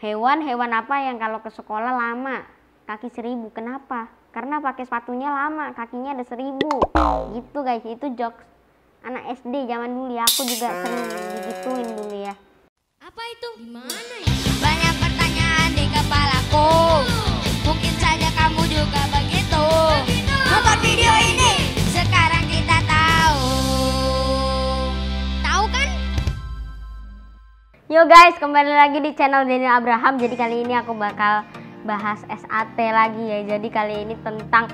Hewan apa yang kalau ke sekolah lama? Kaki 1000. Kenapa? Karena pakai sepatunya lama, kakinya ada 1000. Gitu guys, itu jokes anak SD zaman dulu ya. Aku juga sering digituin dulu ya. Apa itu? Gimana ya? Banyak pertanyaan di kepalaku. Mungkin saja kamu juga begitu. Nonton video ini, sekarang kita tahu. Tahu kan? Yo guys, kembali lagi di channel Daniel Abraham. Jadi kali ini aku bakal bahas SAT lagi ya. Jadi kali ini tentang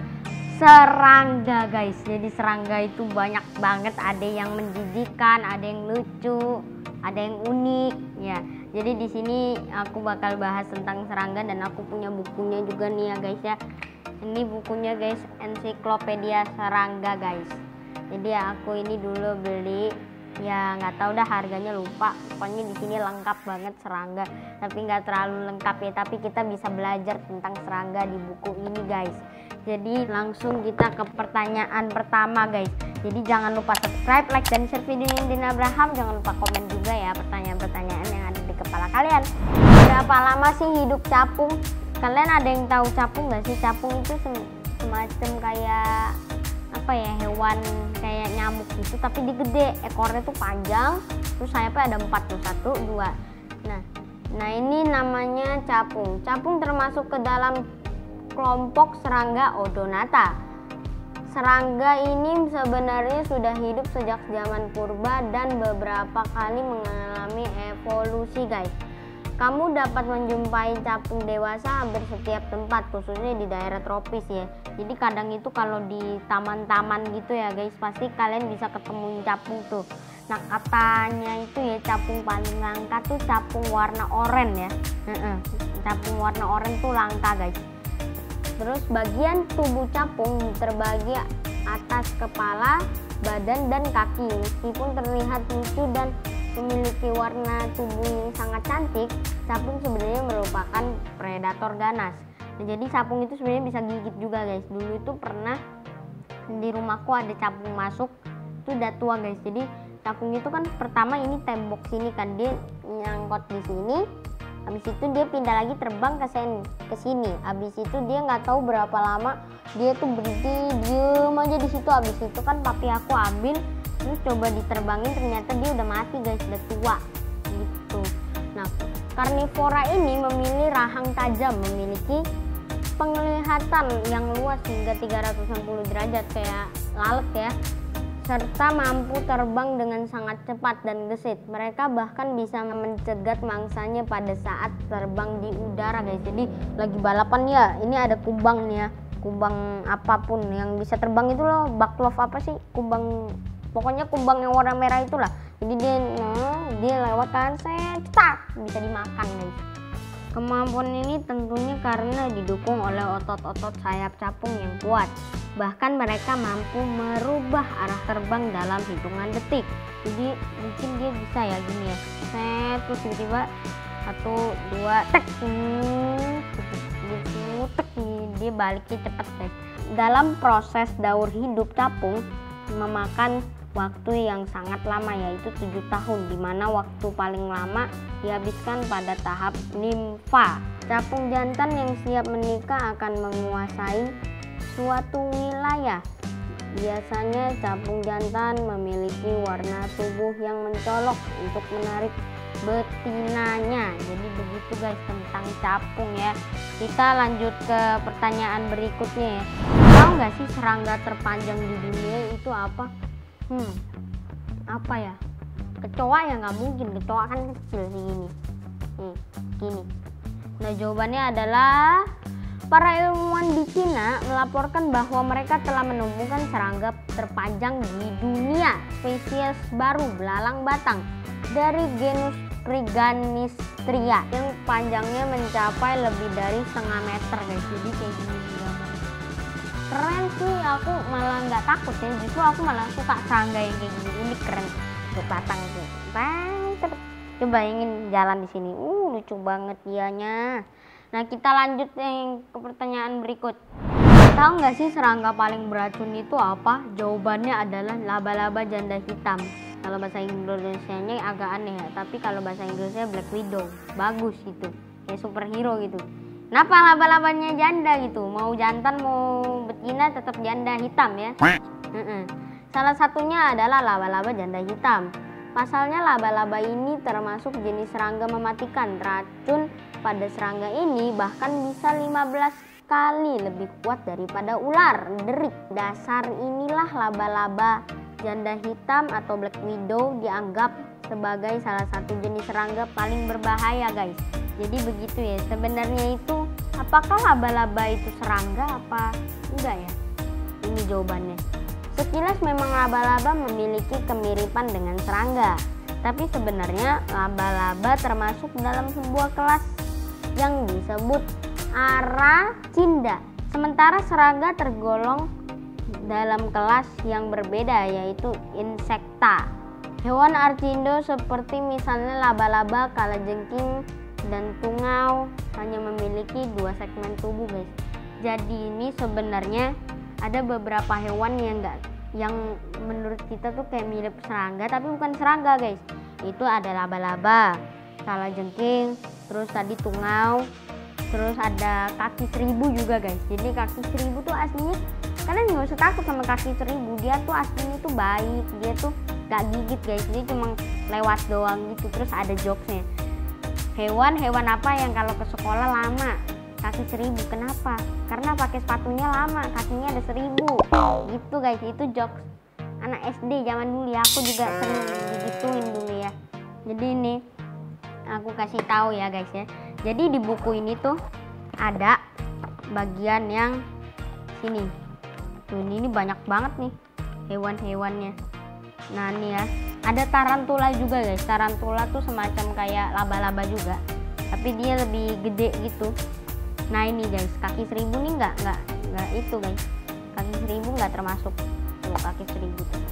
serangga guys. Jadi serangga itu banyak banget, ada yang menjijikan, ada yang lucu, ada yang unik ya. Jadi di sini aku bakal bahas tentang serangga dan aku punya bukunya juga nih ya guys ya. Ini bukunya guys, ensiklopedia serangga guys. Jadi aku ini dulu beli, ya nggak tahu dah harganya lupa. Pokoknya di sini lengkap banget serangga, tapi nggak terlalu lengkap ya. Tapi kita bisa belajar tentang serangga di buku ini guys. Jadi langsung kita ke pertanyaan pertama guys. Jadi jangan lupa subscribe, like, dan share video ini Daniel Abraham. Jangan lupa komen juga ya pertanyaan-pertanyaan yang ada di kepala kalian. Berapa lama sih hidup capung? Kalian ada yang tahu capung nggak sih? Capung itu semacam kayak apa ya, hewan kayak nyamuk gitu, tapi dia gede, ekornya tuh panjang, terus sayapnya ada 4 tuh, 1, 2. Nah ini namanya capung. Capung termasuk ke dalam kelompok serangga Odonata. Serangga ini sebenarnya sudah hidup sejak zaman purba dan beberapa kali mengalami evolusi guys. Kamu dapat menjumpai capung dewasa hampir setiap tempat, khususnya di daerah tropis ya. Jadi kadang itu kalau di taman-taman gitu ya guys, pasti kalian bisa ketemu capung tuh. Nah katanya itu ya capung paling langka tuh capung warna oranye ya. Capung warna oranye tuh langka guys. Terus bagian tubuh capung terbagi atas kepala, badan, dan kaki. Meskipun terlihat lucu dan memiliki warna tubuh yang sangat cantik, capung sebenarnya merupakan predator ganas. Nah, jadi capung itu sebenarnya bisa gigit juga guys. Dulu itu pernah di rumahku ada capung masuk, itu udah tua guys. Jadi capung itu kan pertama ini tembok sini kan, dia nyangkut di sini. Habis itu dia pindah lagi terbang ke sini. Habis itu dia nggak tahu berapa lama dia tuh berhenti diem aja di situ. Habis itu kan papi aku ambil, terus coba diterbangin, ternyata dia udah mati guys, udah tua gitu. Nah karnivora ini memiliki rahang tajam, memiliki penglihatan yang luas hingga 360 derajat kayak lalat ya, serta mampu terbang dengan sangat cepat dan gesit. Mereka bahkan bisa mencegat mangsanya pada saat terbang di udara guys. Jadi lagi balapan ya, ini ada kubang nih ya, kubang apapun yang bisa terbang itu loh, baklov apa sih, kubang, pokoknya kubang yang warna merah itulah. Jadi dia lewat kan, cetak bisa dimakan guys. Kemampuan ini tentunya karena didukung oleh otot-otot sayap capung yang kuat. Bahkan mereka mampu merubah arah terbang dalam hitungan detik. Jadi mungkin dia bisa ya gini ya, terus tiba-tiba 1, 2, tek, dia baliknya cepat guys. Dalam proses daur hidup capung memakan waktu yang sangat lama, yaitu 7 tahun, dimana waktu paling lama dihabiskan pada tahap nimfa. Capung jantan yang siap menikah akan menguasai suatu wilayah. Biasanya capung jantan memiliki warna tubuh yang mencolok untuk menarik betinanya. Jadi begitu guys tentang capung ya. Kita lanjut ke pertanyaan berikutnya ya. Tahu nggak sih serangga terpanjang di dunia itu apa? Apa ya? Kecoa ya, nggak mungkin, kecoa kan kecil sih gini. Nah jawabannya adalah para ilmuwan di Cina melaporkan bahwa mereka telah menemukan serangga terpanjang di dunia, spesies baru belalang batang dari genus Criganistria yang panjangnya mencapai lebih dari 0,5 meter guys. Jadi kayak gini juga. Keren sih, aku malah nggak takut ya, justru aku malah suka serangga yang kayak gini, ini keren. Tuh batang tuh, coba ingin jalan di sini, lucu banget dianya. Nah kita lanjut yang ke pertanyaan berikut. Tahu nggak sih serangga paling beracun itu apa? Jawabannya adalah laba-laba janda hitam. Kalau bahasa Indonesianya agak aneh ya, tapi kalau bahasa Inggrisnya Black Widow, bagus itu kayak superhero gitu. Kenapa laba-labanya janda gitu? Mau jantan mau betina tetap janda hitam ya. Salah satunya adalah laba-laba janda hitam. Pasalnya laba-laba ini termasuk jenis serangga mematikan. Racun pada serangga ini bahkan bisa 15 kali lebih kuat daripada ular. Derik. Dasar inilah laba-laba janda hitam atau black widow dianggap sebagai salah satu jenis serangga paling berbahaya guys. Jadi begitu ya, sebenarnya itu apakah laba-laba itu serangga apa enggak ya? Ini jawabannya. Sekilas memang laba-laba memiliki kemiripan dengan serangga, tapi sebenarnya laba-laba termasuk dalam sebuah kelas yang disebut Aracinda. Sementara serangga tergolong dalam kelas yang berbeda yaitu Insecta. Hewan arcindo seperti misalnya laba-laba, kalajengking, dan tungau hanya memiliki 2 segmen tubuh guys. Jadi ini sebenarnya ada beberapa hewan yang menurut kita tuh kayak mirip serangga tapi bukan serangga guys. Itu ada laba-laba, kalajengking, terus tadi tungau, terus ada kaki seribu juga guys. Jadi kaki seribu tuh aslinya kalian nggak usah takut sama kaki seribu, dia tuh aslinya tuh baik, dia tuh gak gigit guys, dia cuma lewat doang gitu. Terus ada jokesnya, hewan apa yang kalau ke sekolah lama? Kaki seribu. Kenapa? Karena pakai sepatunya lama, kakinya ada 1000 gitu guys. Itu jokes anak SD zaman dulu ya, aku juga sering digituin dulu ya. Jadi ini aku kasih tahu ya guys ya. Jadi di buku ini tuh ada bagian yang sini tuh, ini banyak banget nih hewan-hewannya. Nah nih ya, ada tarantula juga guys. Tarantula tuh semacam kayak laba-laba juga, tapi dia lebih gede gitu. Nah ini guys, kaki seribu nih nggak itu guys, kaki seribu nggak termasuk tuh, kaki seribu tuh.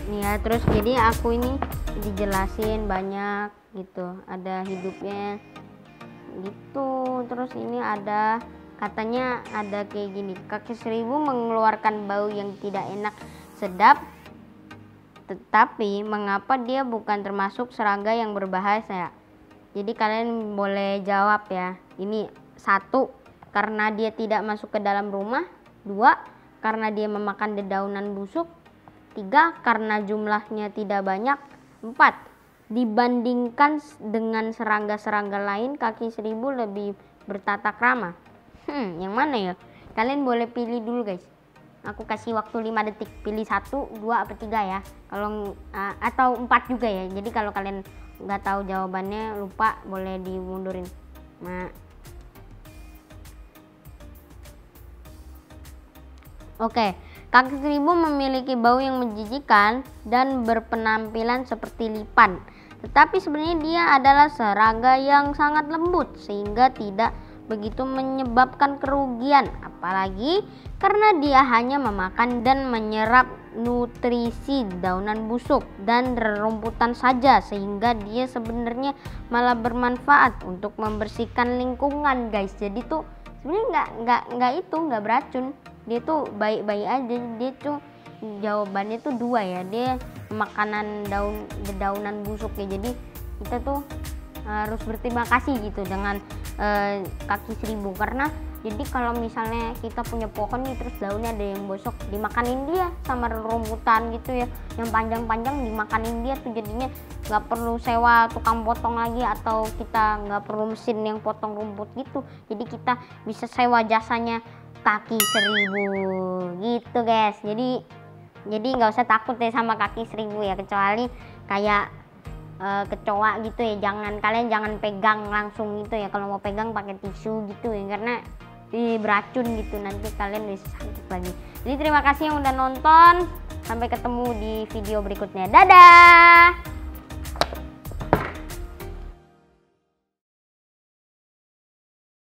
Nih ya, terus jadi aku ini dijelasin banyak gitu, ada hidupnya gitu. Terus ini ada katanya ada kayak gini, kaki seribu mengeluarkan bau yang tidak enak sedap, tetapi mengapa dia bukan termasuk serangga yang berbahaya? Jadi kalian boleh jawab ya. Ini 1, karena dia tidak masuk ke dalam rumah. 2, karena dia memakan dedaunan busuk. 3, karena jumlahnya tidak banyak. 4, dibandingkan dengan serangga-serangga lain, kaki seribu lebih bertata krama. Yang mana ya? Kalian boleh pilih dulu guys. Aku kasih waktu 5 detik. Pilih 1, 2, atau 3 ya. Kalau atau 4 juga ya. Jadi kalau kalian nggak tahu jawabannya, lupa, boleh dimundurin. Nah, oke. Kaki seribu memiliki bau yang menjijikan dan berpenampilan seperti lipan. Tetapi sebenarnya dia adalah serangga yang sangat lembut sehingga tidak begitu menyebabkan kerugian, apalagi karena dia hanya memakan dan menyerap nutrisi daunan busuk dan rerumputan saja, sehingga dia sebenarnya malah bermanfaat untuk membersihkan lingkungan guys. Jadi tuh sebenarnya nggak beracun, dia tuh baik-baik aja. Dia tuh jawabannya tuh 2 ya, dia makanan dedaunan busuk ya. Jadi kita tuh harus berterima kasih gitu dengan kaki seribu, karena jadi kalau misalnya kita punya pohon nih terus daunnya ada yang bosok, dimakanin dia sama rumputan gitu ya, yang panjang-panjang dimakanin dia tuh, jadinya nggak perlu sewa tukang potong lagi atau kita nggak perlu mesin yang potong rumput gitu. Jadi kita bisa sewa jasanya kaki seribu gitu guys. Jadi nggak usah takut deh sama kaki seribu ya, kecuali kayak kecoa gitu ya, kalian jangan pegang langsung gitu ya. Kalau mau pegang pakai tisu gitu ya, karena beracun gitu, nanti kalian bisa sakit lagi. Jadi terima kasih yang udah nonton, sampai ketemu di video berikutnya, dadah.